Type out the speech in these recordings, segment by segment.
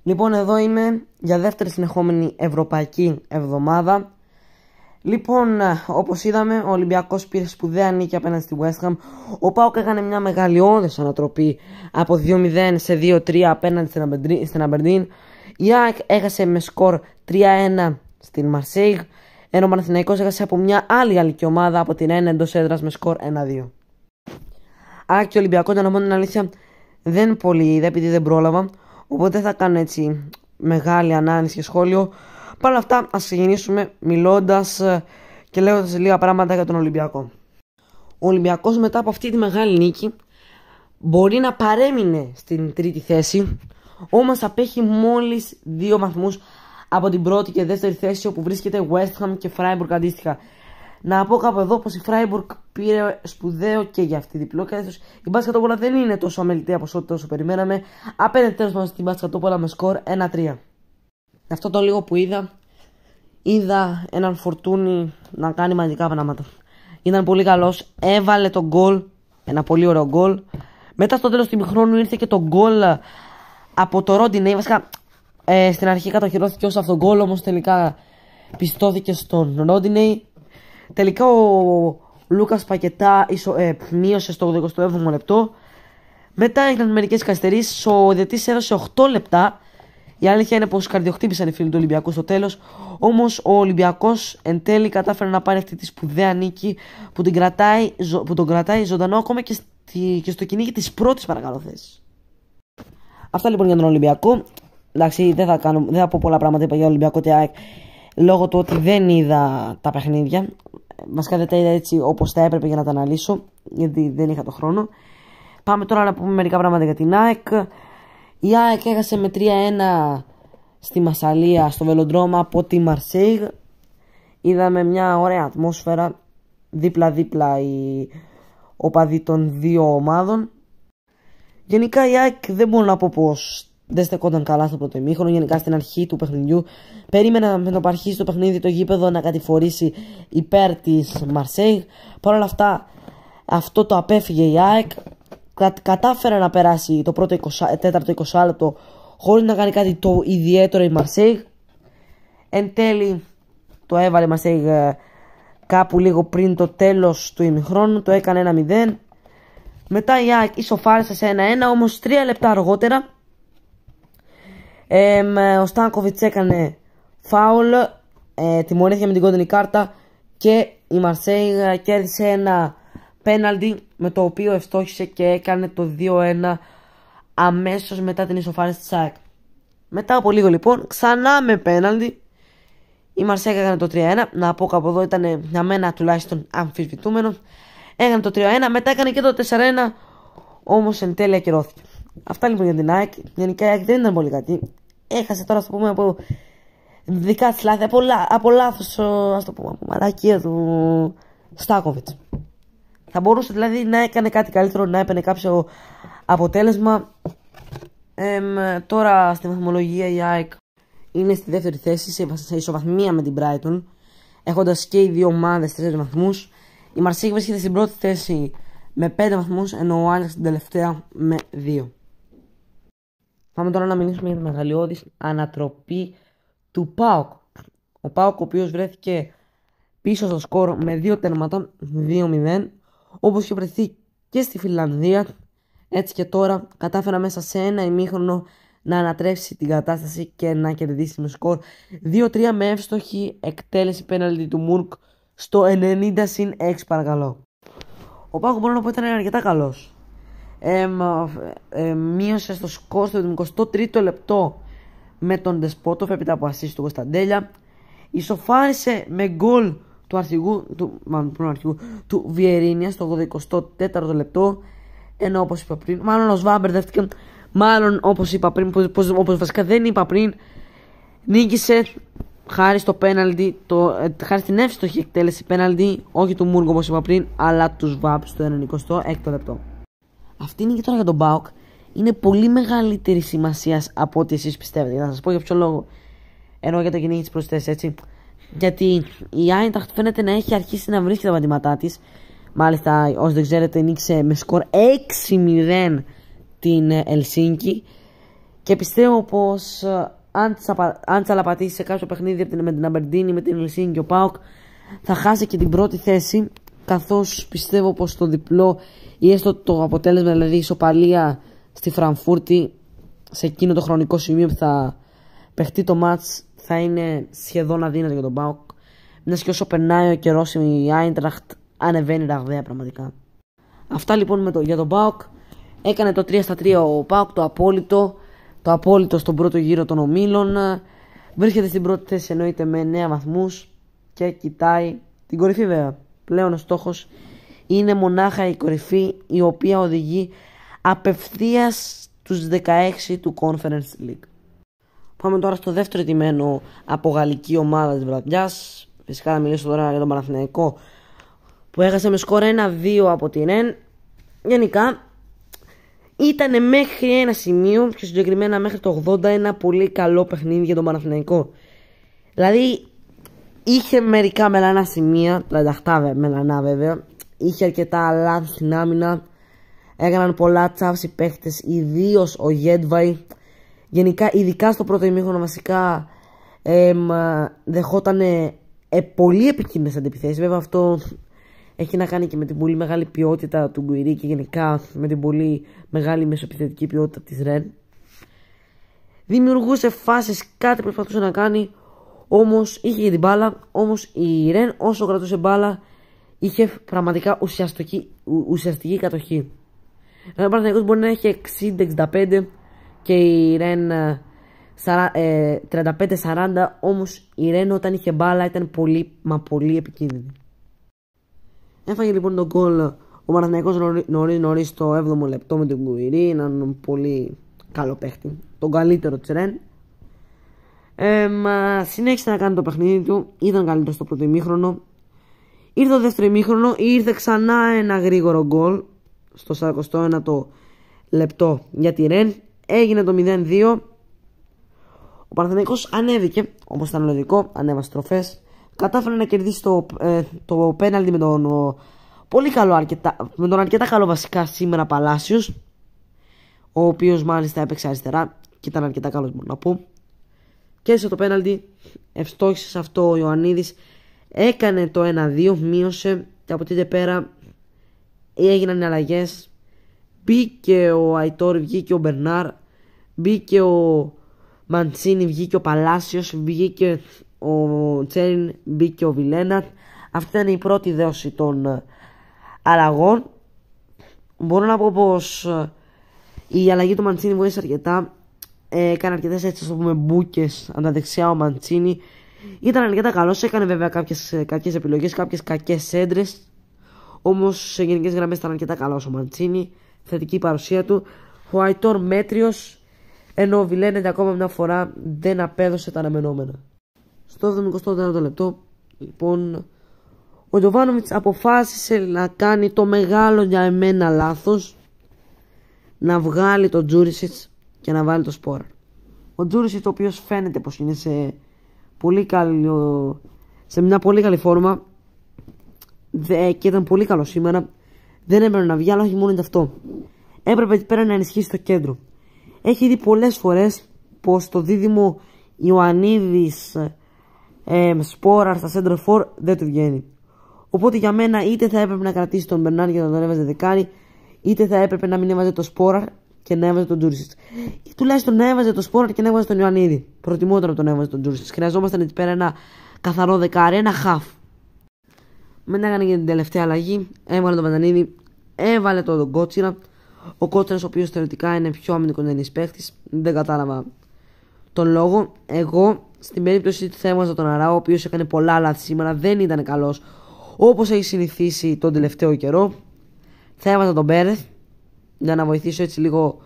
Λοιπόν, εδώ είμαι για δεύτερη συνεχόμενη ευρωπαϊκή εβδομάδα. Λοιπόν, όπως είδαμε, ο Ολυμπιακός πήρε σπουδαία νίκη απέναντι στη West Ham. Ο ΠΑΟΚ έκανε μια μεγαλειώδης ανατροπή από 2-0 σε 2-3 απέναντι στην Aberdeen. Η ΑΕΚ έχασε με σκορ 3-1 στην Μαρσέιγ, ενώ ο Παναθηναϊκός έχασε από μια άλλη γαλλική ομάδα, από την ΕΝ εντός έδρας, με σκορ 1-2. ΑΕΚ και Ολυμπιακό, να πω την αλήθεια, δεν πολύ είδα επειδή δεν πρόλαβα, οπότε δεν θα κάνω έτσι μεγάλη ανάλυση και σχόλιο. Παρ' όλα αυτά, ας ξεκινήσουμε μιλώντας και λέγοντας λίγα πράγματα για τον Ολυμπιακό. Ο Ολυμπιακός, μετά από αυτή τη μεγάλη νίκη, μπορεί να παρέμεινε στην τρίτη θέση, όμως απέχει μόλις 2 βαθμούς από την πρώτη και δεύτερη θέση, όπου βρίσκεται West Ham και Freiburg αντίστοιχα. Να πω κάπου εδώ πως η Freiburg πήρε σπουδαίο και για αυτή διπλό, και η μπασκετόπολα δεν είναι τόσο αμεληταία όσο περιμέναμε. Απέναντι τέλος πάντων στην μπασκετόπολα με σκορ 1-3. Αυτό το λίγο που είδα έναν Φορτούνι να κάνει μαγικά πράγματα. Ήταν πολύ καλός, έβαλε τον γκολ, ένα πολύ ωραίο γκολ. Μετά στο τέλος του ημιχρόνου ήρθε και το γκολ από το Ρόντινεϊ. Βασικά στην αρχή κατοχυρώθηκε ως αυτόν γκολ, όμως τελικά πιστώθηκε στον Ρόντινεϊ. Τελικά ο Λούκας Πακετά μείωσε στο 87ο λεπτό. Μετά έγιναν μερικές καθυστερήσεις. Ο διαιτητής έδωσε 8 λεπτά. Η αλήθεια είναι πως καρδιοχτύπησαν οι φίλοι του Ολυμπιακού στο τέλος. Όμως ο Ολυμπιακός εν τέλει κατάφερε να πάρει αυτή τη σπουδαία νίκη που τον κρατάει ζωντανό ακόμα και στο κυνήγι της πρώτης παρακαλώ θέσης. Αυτά λοιπόν για τον Ολυμπιακό. Εντάξει, δεν θα πω πολλά πράγματα για τον Ολυμπιακό και ΑΕΚ, λόγω του ότι δεν είδα τα παιχνίδια. Βασικά δεν τα είδα έτσι όπως θα έπρεπε για να τα αναλύσω, γιατί δεν είχα το χρόνο. Πάμε τώρα να πούμε μερικά πράγματα για την ΑΕΚ. Η ΑΕΚ έχασε με 3-1 στη Μασσαλία, στο Βελοντρόμα, από τη Μαρσέιγ. Είδαμε μια ωραία ατμόσφαιρα, δίπλα-δίπλα οι οπαδοί των δύο ομάδων. Γενικά η ΑΕΚ δεν μπορώ να πω πως δεν στεκόταν καλά στο πρώτο ημίχρονο. Γενικά στην αρχή του παιχνιδιού περίμενα με το που αρχίσει το παιχνίδι το γήπεδο να κατηφορήσει υπέρ της Μαρσέιγ. Παρ' όλα αυτά αυτό το απέφυγε η ΑΕΚ. Κατάφερε να περάσει το πρώτο 4ο-20 λεπτό χωρίς να κάνει κάτι το ιδιαίτερο η Μαρσέιγ. Εν τέλει το έβαλε η Μαρσέιγ κάπου λίγο πριν το τέλος του ημιχρόνου. Το έκανε 1-0. Μετά η ΑΕΚ ισοφάρισε σε 1-1, όμως 3 λεπτά αργότερα ο Στάνκοβιτς έκανε φάουλ, τιμωρήθηκε με την κόκκινη κάρτα και η Μαρσέιγ κέρδισε ένα πέναλτι, με το οποίο ευστόχησε και έκανε το 2-1 αμέσως μετά την ισοφάριση της ΑΕΚ. Μετά από λίγο λοιπόν, ξανά με πέναλτι, η Μαρσέιγ έκανε το 3-1. Να πω κάπου εδώ, ήταν για μένα τουλάχιστον αμφισβητούμενο. Έκανε το 3-1, μετά έκανε και το 4-1, όμως εν τέλει ακυρώθηκε. Αυτά λοιπόν για την ΑΕΚ. Γενικά η ΑΕΚ δεν ήταν πολύ κακή. Έχασε τώρα, ας το πούμε, από δικά της λάθη, από λάθος, ας το πούμε, από μαλακία του Στάκοβιτς. Θα μπορούσε δηλαδή να έκανε κάτι καλύτερο, να έπαιρνε κάποιο αποτέλεσμα. Τώρα στη βαθμολογία η ΑΕΚ είναι στη δεύτερη θέση σε ισοβαθμία με την Brighton, έχοντας και οι δύο ομάδες 4 βαθμούς. Η Μαρσέιγ βρίσκεται στην πρώτη θέση με 5 βαθμούς, ενώ ο Άλεξ στην τελευταία με 2. Πάμε τώρα να μιλήσουμε για τη μεγαλειώδης ανατροπή του ΠΑΟΚ. Ο ΠΑΟΚ, ο οποίος βρέθηκε πίσω στο σκορ με 2 τέρματα, 2-0, όπως είχε βρεθεί και στη Φιλανδία. Έτσι και τώρα κατάφερα μέσα σε ένα ημίχρονο να ανατρέψει την κατάσταση και να κερδίσει με σκορ 2-3 με εύστοχη εκτέλεση πέναλτι του Μουρκ στο 90+6 παρακαλώ. Ο ΠΑΟΚ μπορώ να πω ήταν αρκετά καλός. Μείωσε στο σκορ στο 23ο λεπτό με τον Ντεσπότοφ έπειτα από ασίστ του Κωνσταντέλια. Ισοφάρισε με γκολ του αρχηγού του Βιερίνια στο 84ο λεπτό, ενώ όπως είπα πριν, μάλλον ο Σβάμπ μπερδεύτηκε, μάλλον όπως είπα πριν, όπως βασικά δεν είπα πριν, νίκησε χάρη στο πέναλτι, χάρη στην εύστοχη εκτέλεση πέναλτι, όχι του Μούργο όπως είπα πριν, αλλά του Σβάμπ στο 96ο λεπτό. Αυτή η νίκη τώρα για τον ΠΑΟΚ είναι πολύ μεγαλύτερη σημασία από ό,τι εσείς πιστεύετε. Θα σας πω για ποιο λόγο. Ενώ για το κυνήγι της προσθέσης, έτσι. Γιατί η Άιντραχτ φαίνεται να έχει αρχίσει να βρίσκει τα πατήματά της. Μάλιστα, όσοι δεν ξέρετε, νίκησε με σκορ 6-0 την Ελσίνκι. Και πιστεύω πως αν τσαλαπατήσει σε κάποιο παιχνίδι με την Αμπερντίνη, με την Ελσίνκη και ο ΠΑΟΚ, θα χάσει και την πρώτη θέση, καθώς πιστεύω πως το διπλό ή έστω το αποτέλεσμα, δηλαδή η ισοπαλία στη Φραγκφούρτη, σε εκείνο το χρονικό σημείο που θα παιχτεί το μάτς, θα είναι σχεδόν αδύνατο για τον ΠΑΟΚ. Μιας και όσο περνάει ο καιρός η Άιντραχτ ανεβαίνει ραγδαία πραγματικά. Αυτά λοιπόν για τον ΠΑΟΚ. Έκανε το 3-3 ο ΠΑΟΚ, το απόλυτο στον πρώτο γύρο των ομίλων. Βρίσκεται στην πρώτη θέση εννοείται με 9 βαθμούς και κοιτάει την κορυφή βέβαια. Πλέον ο στόχος είναι μονάχα η κορυφή, η οποία οδηγεί απευθείας τους 16 του Conference League. Πάμε τώρα στο δεύτερο ετοιμένο από γαλλική ομάδα της βραδιάς. Φυσικά θα μιλήσω τώρα για τον Παναθηναϊκό, που έχασε με σκορ 1-2 από την Ρεν. Γενικά ήταν μέχρι ένα σημείο, πιο συγκεκριμένα μέχρι το 80, ένα πολύ καλό παιχνίδι για τον Παναθηναϊκό. Δηλαδή είχε μερικά μελανά σημεία, 38 μελανά βέβαια. Είχε αρκετά λάθη στην άμυνα. Έκαναν πολλά τσάφς οι παίχτες, ιδίως ο Γέντβαϊ. Γενικά, ειδικά στο πρώτο ημίχρονο, βασικά δεχόταν πολύ επικίνδυνες αντιπιθέσεις. Βέβαια, αυτό έχει να κάνει και με την πολύ μεγάλη ποιότητα του Γκουιρί και γενικά με την πολύ μεγάλη μεσοεπιθετική ποιότητα της Ρεν. Δημιουργούσε φάσεις, κάτι προσπαθούσε να κάνει, όμως είχε την μπάλα. Όμως η Ρεν, όσο κρατούσε μπάλα, είχε πραγματικά ουσιαστική κατοχή. Ο Παναθηναϊκός μπορεί να έχει 60-65 και η Ρεν 35-40, όμως η Ρεν όταν είχε μπάλα ήταν πολύ μα πολύ επικίνδυνη. Έφαγε λοιπόν τον γκολ ο Παναθηναϊκός νωρίς στο 7ο λεπτό με τον Γκουιρί, έναν πολύ καλό παίχτη, τον καλύτερο της Ρεν. Συνέχισε να κάνει το παιχνίδι του, ήταν καλύτερο στο πρώτο ημίχρονο. Ήρθε το δεύτερο ημίχρονο, ήρθε ξανά ένα γρήγορο γκολ στο 41ο λεπτό για τη Ρεν. Έγινε το 0-2. Ο Παναθηναϊκός ανέβηκε, όπως ήταν λογικό, ανέβασε τροφές. Κατάφερε να κερδίσει το πέναλτι με τον αρκετά καλό βασικά σήμερα Παλάσιος, ο οποίος μάλιστα έπαιξε αριστερά και ήταν αρκετά καλός, μπορώ να πω. Κέρδισε το πέναλτι, ευστόχησε σε αυτό ο Ιωαννίδης, έκανε το 1-2, μείωσε και από τότε πέρα έγιναν οι αλλαγές. Μπήκε ο Αϊτόρ, βγήκε ο Μπερνάρ, μπήκε ο Μαντσίνη, βγήκε ο Παλάσιος, βγήκε ο Τσέριν, μπήκε ο Βιλένα. Αυτή ήταν η πρώτη δόση των αλλαγών. Μπορώ να πω πως η αλλαγή του Μαντσίνη βοήθησε αρκετά. Έκανε αρκετές, έτσι το πούμε, μπούκες από τα δεξιά ο Μαντσίνη. Ήταν αρκετά καλός, έκανε βέβαια κάποιες κακές επιλογές, κάποιες κακές έντρες. Όμως σε γενικές γραμμές ήταν αρκετά καλός ο Μαντσίνη. Θετική παρουσία του. Ο Αϊτόρ μέτριος, ενώ ο Βιλένετ ακόμα μια φορά δεν απέδωσε τα αναμενόμενα. Στο 74ο λεπτό, λοιπόν, ο Γιοβάνοβιτς αποφάσισε να κάνει το μεγάλο για εμένα λάθος, να βγάλει τον Τζούρισιτς και να βάλει το Σπόραρ. Ο Τζούρισιτς, ο οποίος φαίνεται πως είναι σε μια πολύ καλή φόρμα και ήταν πολύ καλό σήμερα, δεν έπρεπε να βγει, αλλά όχι μόνο γι' αυτό. Έπρεπε εκεί πέρα να ενισχύσει το κέντρο. Έχει δει πολλές φορές πως το δίδυμο Ιωαννίδης Σπόραρ στα center for δεν του βγαίνει. Οπότε για μένα είτε θα έπρεπε να κρατήσει τον Μπερνάρ και να τον έβαζε δεκάρι, είτε θα έπρεπε να μην έβαζε το Σπόραρ και να έβαζε τον Τζούρισιτς. Ή τουλάχιστον να έβαζε το Σπόραρ και να έβαζε τον Ιωαννίδη. Προτιμότερο τον έβαζε τον Τζούρισιτς. Χρειαζόμασταν εκεί πέρα ένα καθαρό δεκάρι, ένα χαφ. Μετά έκανε και την τελευταία αλλαγή. Έβαλε τον Βαντανίδη, έβαλε τον Κότσιρα. Ο Κότσιρας, ο οποίος θεωρητικά είναι πιο αμυντικογενής παίχτης, δεν κατάλαβα τον λόγο. Εγώ στην περίπτωση του θα έβαζα τον Αράο, ο οποίος έκανε πολλά λάθη σήμερα, δεν ήταν καλός όπως έχει συνηθίσει τον τελευταίο καιρό. Θα έβαζα τον Πέρεθ για να βοηθήσω έτσι λίγο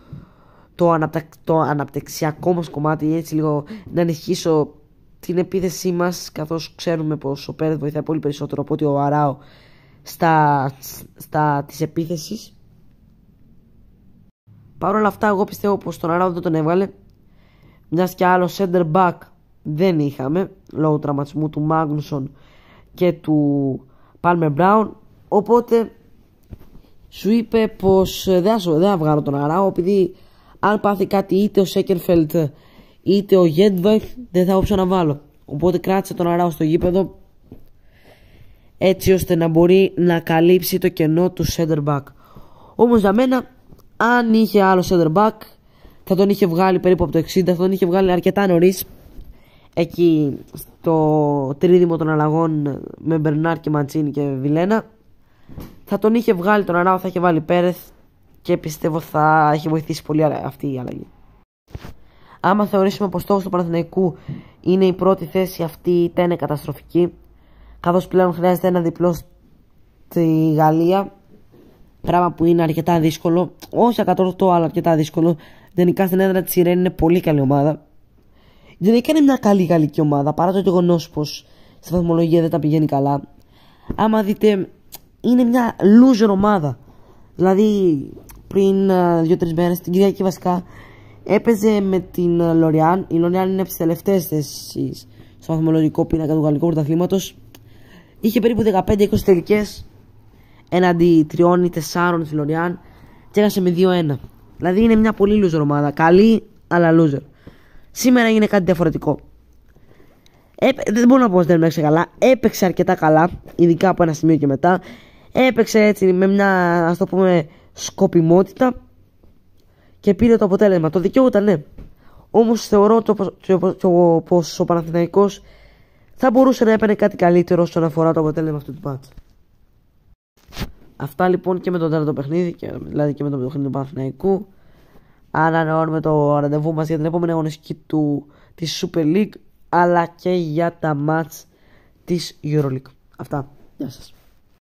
το αναπτυξιακό μας κομμάτι, έτσι λίγο να ενισχύσω την επίθεσή μας, καθώς ξέρουμε πως ο Πέρεθ βοηθάει πολύ περισσότερο από ότι ο Αράο στα της επίθεσης. Παρ' όλα αυτά, εγώ πιστεύω πως τον Αράο δεν τον έβγαλε, μιας και άλλο center back δεν είχαμε λόγω τραυματισμού του Μάγνουσον και του Palmer Brown. Οπότε σου είπε πως δεν θα βγάλω τον Αράο, επειδή αν πάθει κάτι είτε ο Σέκερφελτ είτε ο Γέντβεχ, δεν θα έχω να βάλω. Οπότε κράτησε τον Αράο στο γήπεδο, έτσι ώστε να μπορεί να καλύψει το κενό του center back. Όμως για μένα, αν είχε άλλο center back, θα τον είχε βγάλει περίπου από το 60, θα τον είχε βγάλει αρκετά νωρίς, εκεί στο τρίδημο των αλλαγών με Μπερνάρ και Μαντσίνη και Βιλένα. Θα τον είχε βγάλει τον Αράο, θα είχε βάλει Πέρεθ και πιστεύω θα έχει βοηθήσει πολύ αυτή η αλλαγή. Άμα θεωρήσουμε πως στόχος του Παναθηναϊκού είναι η πρώτη θέση, αυτή είτε είναι καταστροφική, καθώς πλέον χρειάζεται ένα διπλό στη Γαλλία, πράγμα που είναι αρκετά δύσκολο, όχι ακατόρθωτο αλλά αρκετά δύσκολο. Γενικά στην έδρα της Ιρέν είναι πολύ καλή ομάδα. Γενικά είναι μια καλή γαλλική ομάδα, παρά το γεγονός πως στη βαθμολογία δεν τα πηγαίνει καλά. Άμα δείτε, είναι μια loser ομάδα. Δηλαδή πριν 2-3 μέρες, την Κυριακή βασικά, έπαιζε με την Λοριάν. Η Λοριάν είναι από τις τελευταίες θέσεις στο βαθμολογικό πίνακα του γαλλικού πρωταθλήματος. Είχε περίπου 15-20 τελικές έναντι 3 ή 4 τη Λοριάν και έχασε με 2-1. Δηλαδή είναι μια πολύ loser ομάδα. Καλή, αλλά loser. Σήμερα είναι κάτι διαφορετικό. Δεν μπορώ να πω πως δεν έπαιξε καλά. Έπαιξε αρκετά καλά, ειδικά από ένα σημείο και μετά. Έπαιξε έτσι με μια, ας το πούμε, σκοπιμότητα και πήρε το αποτέλεσμα. Το δικαιούταν, ναι. Όμως θεωρώ πως ο Παναθηναϊκός θα μπορούσε να έπαιρνε κάτι καλύτερο όσον αφορά το αποτέλεσμα αυτού του μάτς. Αυτά λοιπόν και με το τέταρτο παιχνίδι, δηλαδή και με το παιχνίδι του Παναθηναϊκού. Ανανεώνουμε το ραντεβού μας για την επόμενη αγωνιστική της Super League, αλλά και για τα μάτς της EuroLeague. Αυτά. Γεια σας.